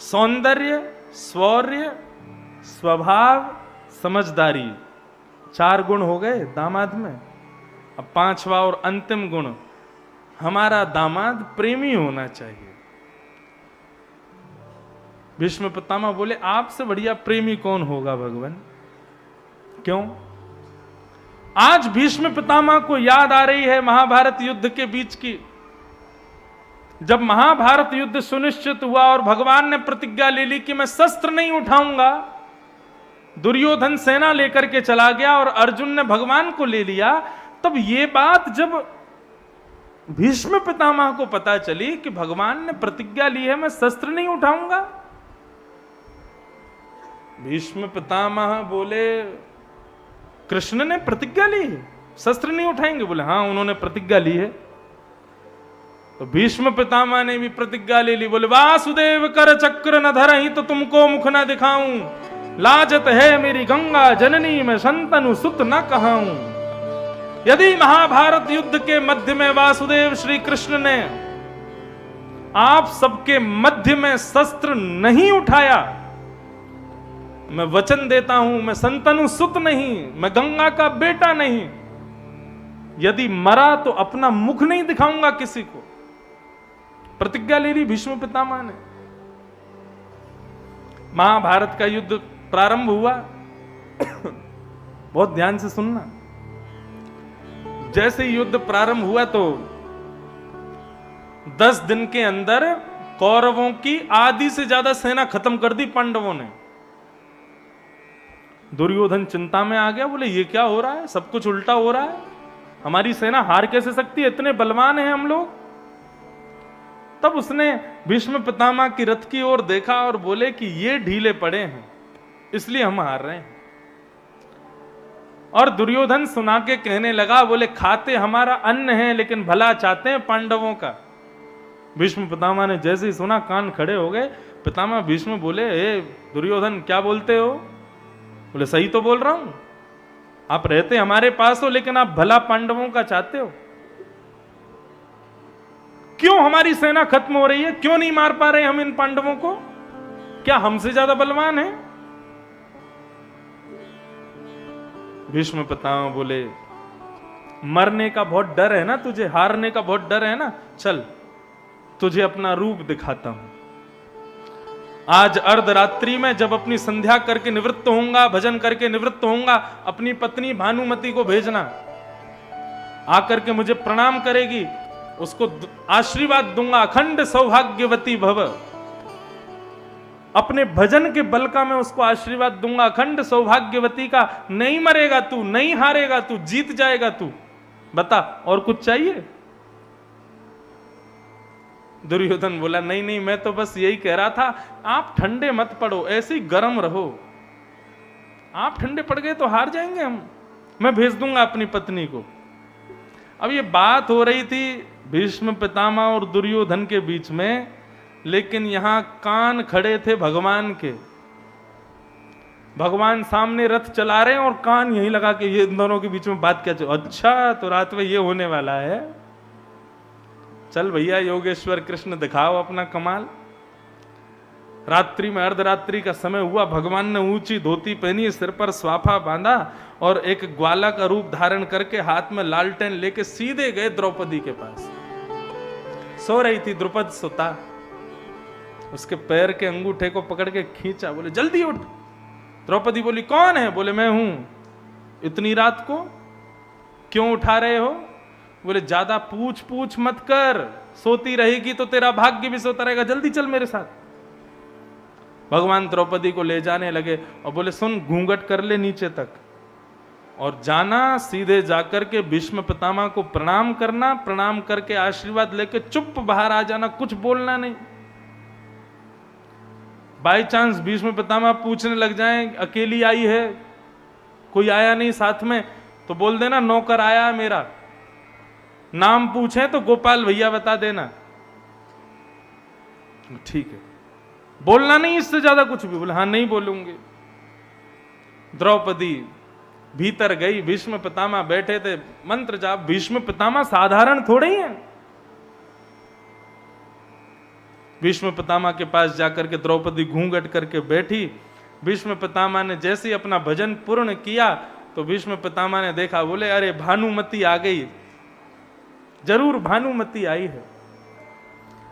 सौंदर्य, शौर्य, स्वभाव, समझदारी, 4 गुण हो गए दामाद में। अब 5वां और अंतिम गुण, हमारा दामाद प्रेमी होना चाहिए। भीष्म पितामह बोले आपसे बढ़िया प्रेमी कौन होगा भगवान? क्यों? आज भीष्म पितामह को याद आ रही है महाभारत युद्ध के बीच की, जब महाभारत युद्ध सुनिश्चित हुआ और भगवान ने प्रतिज्ञा ले ली कि मैं शस्त्र नहीं उठाऊंगा। दुर्योधन सेना लेकर के चला गया और अर्जुन ने भगवान को ले लिया। तब ये बात जब भीष्म पितामह को पता चली कि भगवान ने प्रतिज्ञा ली है मैं शस्त्र नहीं उठाऊंगा, भीष्म पितामह बोले कृष्ण ने प्रतिज्ञा ली है शस्त्र नहीं उठाएंगे? बोले हाँ उन्होंने प्रतिज्ञा ली है। तो भीष्म पितामह ने भी प्रतिज्ञा ले ली। बोले वासुदेव कर चक्र न धरहि तो तुमको मुख न दिखाऊं, लाजत है मेरी गंगा जननी में संतनु सुत न कहाऊं। यदि महाभारत युद्ध के मध्य में वासुदेव श्री कृष्ण ने आप सबके मध्य में शस्त्र नहीं उठाया, मैं वचन देता हूं, मैं संतनु सुत नहीं, मैं गंगा का बेटा नहीं, यदि मरा तो अपना मुख नहीं दिखाऊंगा किसी को। प्रतिज्ञा ले ली भीष्म पितामह ने। महाभारत का युद्ध प्रारंभ हुआ। बहुत ध्यान से सुनना। जैसे ही युद्ध प्रारंभ हुआ तो 10 दिन के अंदर कौरवों की आधी से ज्यादा सेना खत्म कर दी पांडवों ने। दुर्योधन चिंता में आ गया, बोले ये क्या हो रहा है, सब कुछ उल्टा हो रहा है, हमारी सेना हार कैसे सकती है, इतने बलवान हैं हम लोग। तब उसने भीष्म पितामह की रथ की ओर देखा और बोले कि ये ढीले पड़े हैं, इसलिए हम हार रहे हैं। और दुर्योधन सुना के कहने लगा, बोले खाते हमारा अन्न है लेकिन भला चाहते हैं पांडवों का। भीष्म पितामह ने जैसे ही सुना कान खड़े हो गए। पितामह भीष्म बोले, हे दुर्योधन क्या बोलते हो? बोले सही तो बोल रहा हूं, आप रहते हमारे पास हो लेकिन आप भला पांडवों का चाहते हो। क्यों हमारी सेना खत्म हो रही है, क्यों नहीं मार पा रहे हम इन पांडवों को? क्या हमसे ज्यादा बलवान है? भीष्म पितामह बोले, मरने का बहुत डर है ना तुझे, हारने का बहुत डर है ना, चल तुझे अपना रूप दिखाता हूं। आज अर्धरात्रि में जब अपनी संध्या करके निवृत्त होऊंगा, भजन करके निवृत्त होऊंगा, अपनी पत्नी भानुमति को भेजना, आकर के मुझे प्रणाम करेगी, उसको आशीर्वाद दूंगा, अखंड सौभाग्यवती भव। अपने भजन के बल का मैं उसको आशीर्वाद दूंगा, अखंड सौभाग्यवती का। नहीं मरेगा तू, नहीं हारेगा तू, जीत जाएगा तू। बता और कुछ चाहिए? दुर्योधन बोला, नहीं नहीं, मैं तो बस यही कह रहा था, आप ठंडे मत पड़ो, ऐसे ही गर्म रहो। आप ठंडे पड़ गए तो हार जाएंगे हम, मैं भेज दूंगा अपनी पत्नी को। अब ये बात हो रही थी भीष्म पितामह और दुर्योधन के बीच में, लेकिन यहां कान खड़े थे भगवान के। भगवान सामने रथ चला रहे हैं और कान यहीं लगा के ये इन दोनों के बीच में बात क्या चल। अच्छा तो रात में ये होने वाला है, चल भैया योगेश्वर कृष्ण दिखाओ अपना कमाल। रात्रि में अर्धरात्रि का समय हुआ, भगवान ने ऊंची धोती पहनी, सिर पर स्वाफा बांधा और एक ग्वाला का रूप धारण करके हाथ में लालटेन लेके सीधे गए द्रौपदी के पास। सो रही थी द्रुपद सुता, उसके पैर के अंगूठे को पकड़ के खींचा, बोले जल्दी उठ। द्रौपदी बोली, कौन है? बोले मैं हूं। इतनी रात को क्यों उठा रहे हो? बोले ज्यादा पूछ पूछ मत कर, सोती रहेगी तो तेरा भाग्य भी सोता रहेगा, जल्दी चल मेरे साथ। भगवान द्रौपदी को ले जाने लगे और बोले सुन, घूंघट कर ले नीचे तक और जाना, सीधे जाकर के भीष्म पितामह को प्रणाम करना, प्रणाम करके आशीर्वाद लेके चुप बाहर आ जाना, कुछ बोलना नहीं। बाई चांस भीष्म पितामह पूछने लग जाएं, अकेली आई है, कोई आया नहीं साथ में, तो बोल देना नौकर आया है मेरा। नाम पूछे तो गोपाल भैया बता देना, ठीक है। बोलना नहीं इससे ज्यादा कुछ भी। बोले हाँ नहीं बोलूंगी। द्रौपदी भीतर गई, भीष्म पितामह बैठे थे मंत्र जाप। भीष्म पितामह साधारण थोड़े ही हैं। भीष्म पितामह के पास जाकर के द्रौपदी घूंघट करके बैठी। भीष्म पितामह ने जैसे ही अपना भजन पूर्ण किया तो भीष्म पितामह ने देखा, बोले अरे भानुमति आ गई, जरूर भानुमति आई है।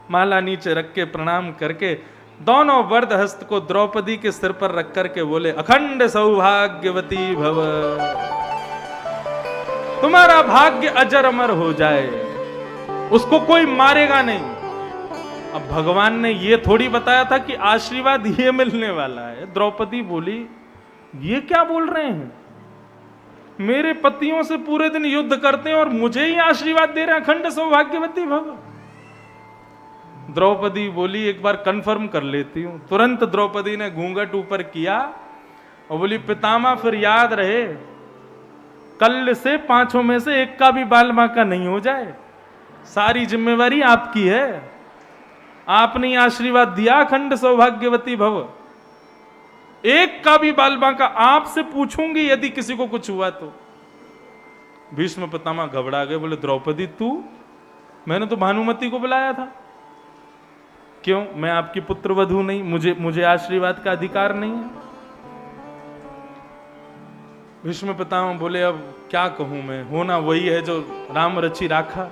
माला नीचे रख के प्रणाम करके दोनों वरद हस्त को द्रौपदी के सिर पर रख करके बोले, अखंड सौभाग्यवती भव, तुम्हारा भाग्य अजर अमर हो जाए, उसको कोई मारेगा नहीं। अब भगवान ने ये थोड़ी बताया था कि आशीर्वाद ये मिलने वाला है। द्रौपदी बोली, ये क्या बोल रहे हैं, मेरे पतियों से पूरे दिन युद्ध करते हैं और मुझे ही आशीर्वाद दे रहे हैं, अखंड सौभाग्यवती भव। द्रौपदी बोली, एक बार कंफर्म कर लेती हूं। तुरंत द्रौपदी ने घूंघट ऊपर किया और बोली, पितामह फिर याद रहे, कल से 5 में से एक का भी बाल बांका नहीं हो जाए, सारी जिम्मेवारी आपकी है। आपने आशीर्वाद दिया अखंड सौभाग्यवती भव, एक का भी बाल बांका आपसे पूछूंगी यदि किसी को कुछ हुआ तो। भीष्म पितामह घबरा गए, बोले द्रौपदी तू? मैंने तो भानुमति को बुलाया था। क्यों? मैं आपकी पुत्र वधू नहीं? मुझे आशीर्वाद का अधिकार नहीं है? भीष्म पितामह बोले अब क्या कहूं मैं, होना वही है जो राम रचि राखा।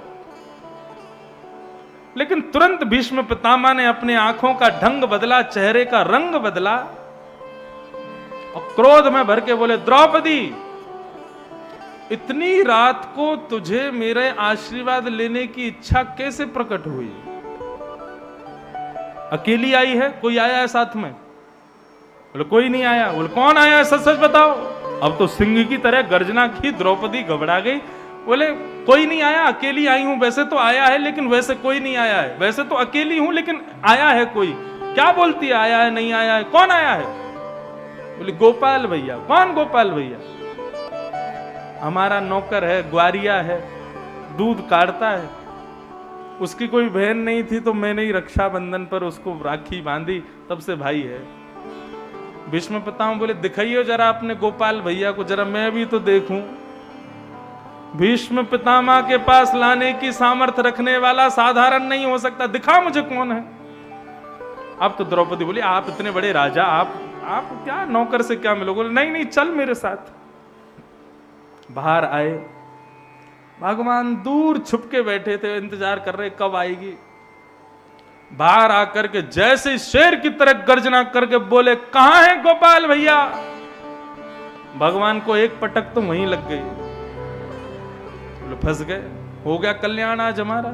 लेकिन तुरंत भीष्म पितामह ने अपने आंखों का ढंग बदला, चेहरे का रंग बदला और क्रोध में भर के बोले द्रौपदी, इतनी रात को तुझे मेरे आशीर्वाद लेने की इच्छा कैसे प्रकट हुई? अकेली आई है? कोई आया है साथ में? बोले कोई नहीं आया। बोले कौन आया है, सच सच बताओ। अब तो सिंह की तरह गर्जना की, द्रौपदी घबरा गई। बोले कोई नहीं आया, अकेली आई हूं। वैसे तो आया है लेकिन वैसे कोई नहीं आया है। वैसे तो अकेली हूं लेकिन आया है कोई। क्या बोलती है, आया है नहीं आया है? कौन आया है? बोले गोपाल भैया। कौन गोपाल भैया? हमारा नौकर है, ग्वारिया है, दूध काटता है। उसकी कोई बहन नहीं थी तो मैंने ही रक्षाबंधन पर उसको राखी बांधी, तब से भाई है। भीष्म पितामह बोले दिखाइए जरा अपने गोपाल भैया को, जरा मैं भी तो देखूं। भीष्म पितामह के पास लाने की सामर्थ्य रखने वाला साधारण नहीं हो सकता, दिखा मुझे कौन है। अब तो द्रौपदी बोली आप इतने बड़े राजा, आप क्या नौकर से क्या मिलोगे? नहीं नहीं चल मेरे साथ। बाहर आए, भगवान दूर छुप के बैठे थे, इंतजार कर रहे कब आएगी। बाहर आकर के जैसे शेर की तरह गर्जना करके बोले कहां है गोपाल भैया। भगवान को एक पटक तो वहीं लग गई, बोले फंस गए, हो गया कल्याण आज हमारा।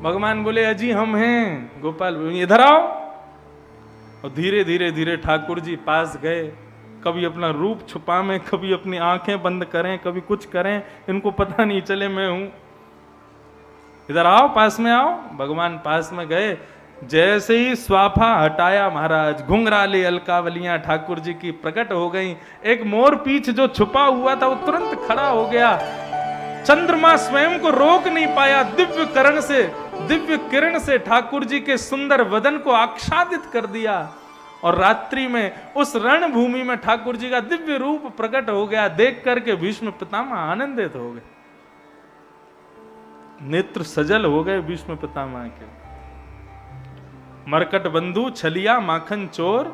भगवान बोले अजी हम हैं। गोपाल इधर आओ। और धीरे धीरे धीरे ठाकुर जी पास गए। कभी अपना रूप छुपा में, कभी अपनी आंखें बंद करें, कभी कुछ करें, इनको पता नहीं चले मैं हूं। इधर आओ, पास में आओ। भगवान पास में गए। जैसे ही स्वाफा हटाया महाराज, घुंघराले अलकावलियां ठाकुर जी की प्रकट हो गई। एक मोर पीछ जो छुपा हुआ था वो तुरंत खड़ा हो गया। चंद्रमा स्वयं को रोक नहीं पाया, दिव्य किरण से ठाकुर जी के सुंदर वदन को आच्छादित कर दिया। और रात्रि में उस रणभूमि में ठाकुर जी का दिव्य रूप प्रकट हो गया। देख करके भीष्म पितामह आनंदित हो गए, नेत्र सजल हो गए भीष्म पितामह के। मरकट बंधु, छलिया, माखन चोर,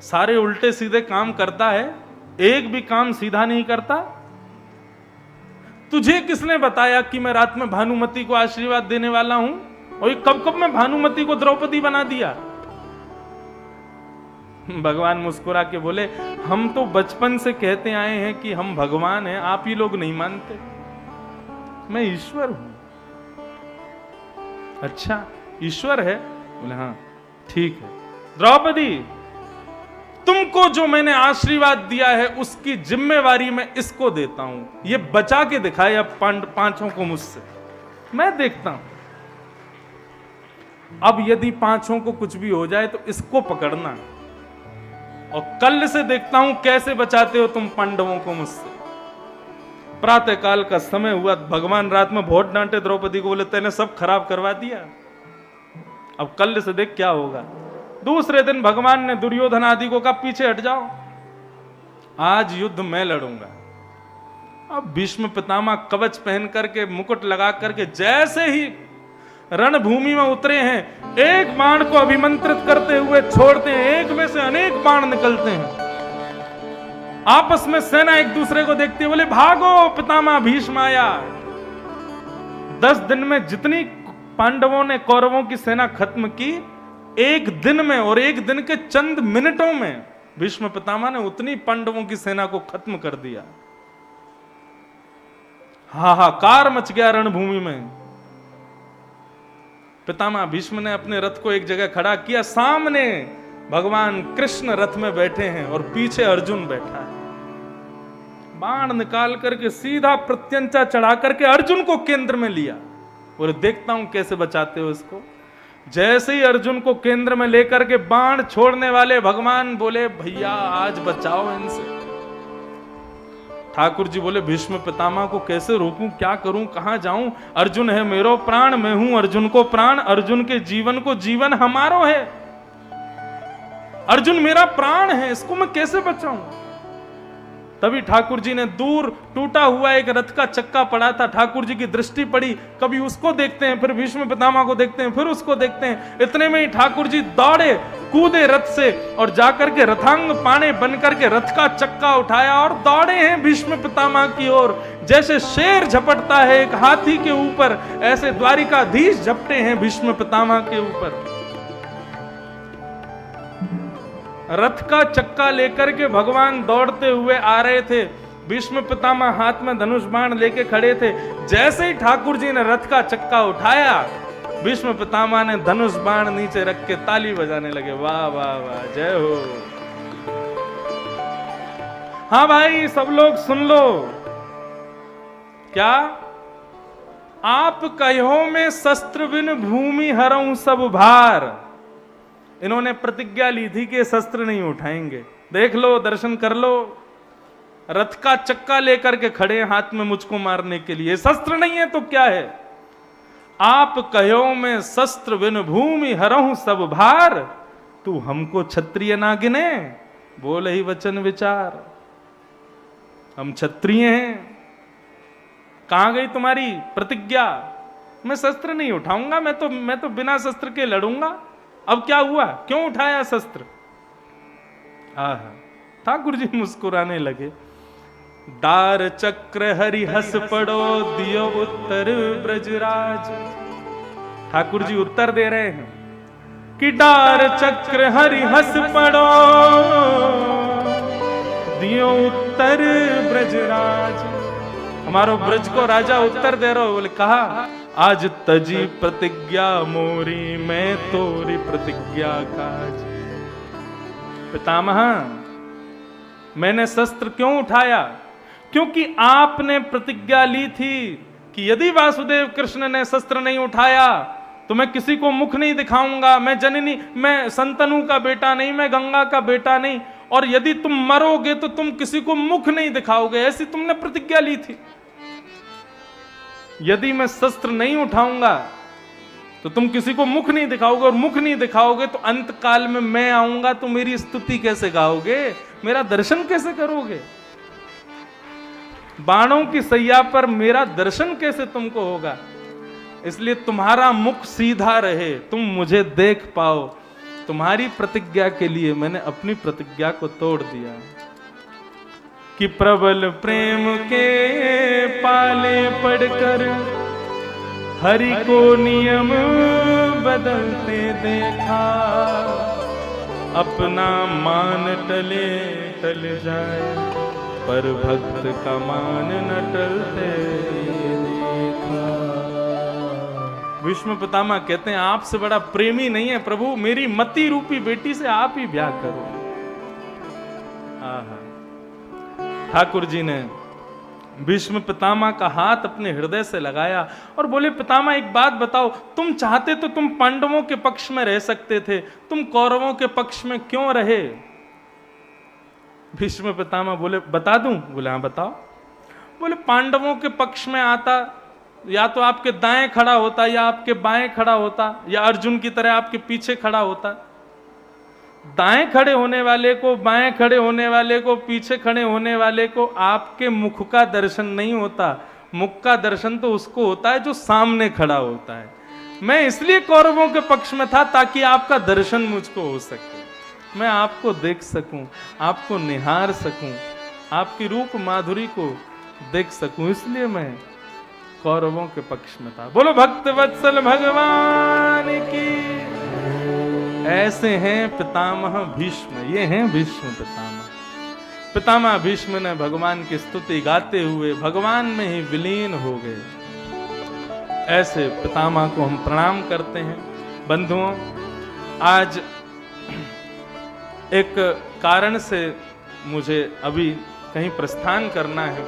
सारे उल्टे सीधे काम करता है, एक भी काम सीधा नहीं करता। तुझे किसने बताया कि मैं रात में भानुमति को आशीर्वाद देने वाला हूं? और कब कब मैं भानुमति को द्रौपदी बना दिया। भगवान मुस्कुरा के बोले हम तो बचपन से कहते आए हैं कि हम भगवान हैं, आप ही लोग नहीं मानते। मैं ईश्वर हूं। अच्छा ईश्वर है? बोले हाँ ठीक है। द्रौपदी तुमको जो मैंने आशीर्वाद दिया है उसकी जिम्मेवारी मैं इसको देता हूं। ये बचा के दिखाए अब पांचों को मुझसे, मैं देखता हूं। अब यदि पांचों को कुछ भी हो जाए तो इसको पकड़ना, और कल से देखता हूं कैसे बचाते हो तुम पांडवों को मुझसे। प्रातः काल का समय हुआ, भगवान रात में बहुत डांटे द्रौपदी को, बोले तेने सब खराब करवा दिया, अब कल से देख क्या होगा। दूसरे दिन भगवान ने दुर्योधन आदि को कहा पीछे हट जाओ, आज युद्ध मैं लड़ूंगा। अब भीष्म पितामह कवच पहन करके, मुकुट लगा करके जैसे ही रणभूमि में उतरे हैं, एक बाण को अभिमंत्रित करते हुए छोड़ते हैं, एक में से अनेक बाण निकलते हैं। आपस में सेना एक दूसरे को देखती है, बोले भागो पितामह भीष्म आया। 10 दिन में जितनी पांडवों ने कौरवों की सेना खत्म की, एक दिन में और एक दिन के चंद मिनटों में भीष्म पितामह ने उतनी पांडवों की सेना को खत्म कर दिया। हाहाकार मच गया रणभूमि में। पितामह भीष्म ने अपने रथ को एक जगह खड़ा किया, सामने भगवान कृष्ण रथ में बैठे हैं और पीछे अर्जुन बैठा है। बाण निकाल करके सीधा प्रत्यंचा चढ़ा करके अर्जुन को केंद्र में लिया, और देखता हूं कैसे बचाते हो इसको। जैसे ही अर्जुन को केंद्र में लेकर के बाण छोड़ने वाले भगवान बोले भैया आज बचाओ इनसे। ठाकुर जी बोले भीष्म पितामह को कैसे रोकूं, क्या करूं, कहां जाऊं? अर्जुन है मेरो प्राण, मैं हूं अर्जुन को प्राण, अर्जुन के जीवन को जीवन हमारो है। अर्जुन मेरा प्राण है, इसको मैं कैसे बचाऊं? तभी ठाकुर जी ने दूर टूटा हुआ एक रथ का चक्का पड़ा था, ठाकुर जी की दृष्टि पड़ी, कभी उसको देखते हैं, फिर भीष्म पितामह को देखते हैं, फिर उसको देखते हैं। इतने में ही ठाकुर जी दौड़े, कूदे रथ से और जाकर के रथांग पाने बनकर के रथ का चक्का उठाया और दौड़े हैं भीष्म पितामह की ओर। जैसे शेर झपटता है एक हाथी के ऊपर, ऐसे द्वारिकाधीश झपटे हैं भीष्म पितामह के ऊपर। रथ का चक्का लेकर के भगवान दौड़ते हुए आ रहे थे, भीष्म पितामह हाथ में धनुष बाण लेके खड़े थे। जैसे ही ठाकुर जी ने रथ का चक्का उठाया, भीष्म पितामह ने धनुष बाण नीचे रख के ताली बजाने लगे, वाह वाह वाह, जय हो। हाँ भाई, सब लोग सुन लो, क्या आप कहो में शस्त्र बिन भूमि हरऊं सब भार। इन्होंने प्रतिज्ञा ली थी कि शस्त्र नहीं उठाएंगे। देख लो, दर्शन कर लो, रथ का चक्का लेकर के खड़े हाथ में मुझको मारने के लिए। शस्त्र नहीं है तो क्या है? आप कहो में शस्त्र बिन भूमि हरऊं सब भार, तू हमको क्षत्रिय ना गिने, बोल ही वचन विचार। हम क्षत्रिय हैं, कहां गई तुम्हारी प्रतिज्ञा? मैं शस्त्र नहीं उठाऊंगा, मैं तो बिना शस्त्र के लड़ूंगा। अब क्या हुआ, क्यों उठाया शस्त्र? आहा, ठाकुर जी मुस्कुराने लगे। दार चक्र हरि हस पड़ो, दियो उत्तर ब्रजराज। ठाकुर जी उत्तर दे रहे हैं कि दार चक्र हरि हस पड़ो, दियो उत्तर ब्रजराज। हमारो ब्रज को राजा उत्तर दे रहे हो। बोले कहा, आज तजी प्रतिज्ञा मोरी, मैं तोरी प्रतिज्ञा काज। पितामह, मैंने शस्त्र क्यों उठाया? क्योंकि आपने प्रतिज्ञा ली थी कि यदि वासुदेव कृष्ण ने शस्त्र नहीं उठाया तो मैं किसी को मुख नहीं दिखाऊंगा, मैं जननी, मैं संतनु का बेटा नहीं, मैं गंगा का बेटा नहीं, और यदि तुम मरोगे तो तुम किसी को मुख नहीं दिखाओगे, ऐसी तुमने प्रतिज्ञा ली थी। यदि मैं शस्त्र नहीं उठाऊंगा तो तुम किसी को मुख नहीं दिखाओगे, और मुख नहीं दिखाओगे तो अंत काल में मैं आऊंगा तो मेरी स्तुति कैसे गाओगे, मेरा दर्शन कैसे करोगे? बाणों की सैया पर मेरा दर्शन कैसे तुमको होगा? इसलिए तुम्हारा मुख सीधा रहे, तुम मुझे देख पाओ। तुम्हारी प्रतिज्ञा के लिए मैंने अपनी प्रतिज्ञा को तोड़ दिया कि प्रबल प्रेम के पाले पड़कर हरि को नियम बदलते देखा, अपना मान टले टल जाए, पर भक्त का मान न टलते देखा। भीष्म पितामह कहते हैं, आपसे बड़ा प्रेमी नहीं है प्रभु, मेरी मति रूपी बेटी से आप ही ब्याह करो। आहा, ठाकुर जी ने भीष्म पितामह का हाथ अपने हृदय से लगाया और बोले, पितामह एक बात बताओ, तुम चाहते तो तुम पांडवों के पक्ष में रह सकते थे, तुम कौरवों के पक्ष में क्यों रहे? भीष्म पितामह बोले, बता दूं? बोले हाँ बताओ। बोले, पांडवों के पक्ष में आता या तो आपके दाएं खड़ा होता या आपके बाएं खड़ा होता, या अर्जुन की तरह आपके पीछे खड़ा होता। दाएं खड़े होने वाले को, बाएं खड़े होने वाले को, पीछे खड़े होने वाले को आपके मुख का दर्शन नहीं होता। मुख का दर्शन तो उसको होता है जो सामने खड़ा होता है। मैं इसलिए कौरवों के पक्ष में था ताकि आपका दर्शन मुझको हो सके, मैं आपको देख सकूं, आपको निहार सकूं, आपकी रूप माधुरी को देख सकूं, इसलिए मैं कौरवों के पक्ष में था। बोलो भक्त वत्सल भगवान की। ऐसे हैं पितामह भीष्म, ये हैं भीष्म पितामह। पितामह भीष्म ने भगवान की स्तुति गाते हुए भगवान में ही विलीन हो गए। ऐसे पितामह को हम प्रणाम करते हैं। बंधुओं, आज एक कारण से मुझे अभी कहीं प्रस्थान करना है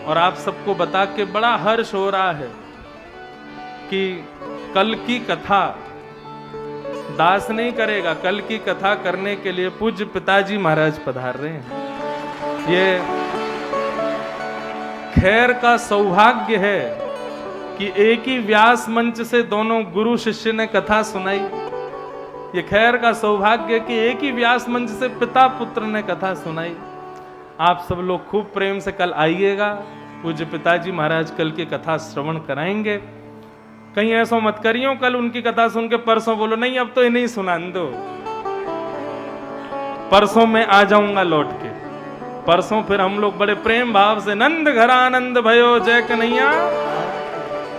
और आप सबको बता के बड़ा हर्ष हो रहा है कि कल की कथा दास नहीं करेगा, कल की कथा करने के लिए पूज्य पिताजी महाराज पधार रहे हैं। ये खैर का सौभाग्य है कि एक ही व्यास मंच से दोनों गुरु शिष्य ने कथा सुनाई। ये खैर का सौभाग्य कि एक ही व्यास मंच से पिता पुत्र ने कथा सुनाई। आप सब लोग खूब प्रेम से कल आइएगा। पूज्य पिताजी महाराज कल की कथा श्रवण कराएंगे। कहीं ऐसा मत करियो कल उनकी कथा सुन के परसों बोलो नहीं अब तो इन्हें ही सुना दो। परसों मैं आ जाऊंगा लौट के। परसों फिर हम लोग बड़े प्रेम भाव से नंद घर आनंद भयो जय कन्हैया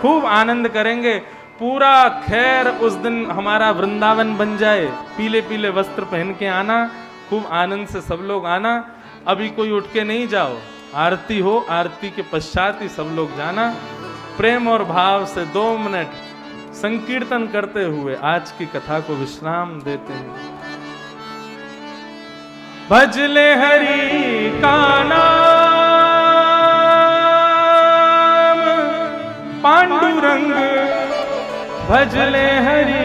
खूब आनंद करेंगे। पूरा खैर उस दिन हमारा वृंदावन बन जाए। पीले पीले वस्त्र पहन के आना, खूब आनंद से सब लोग आना। अभी कोई उठ के नहीं जाओ, आरती हो, आरती के पश्चात ही सब लोग जाना। प्रेम और भाव से 2 मिनट संकीर्तन करते हुए आज की कथा को विश्राम देते हैं। भजले हरि का नाम पांडुरंग, भजले हरि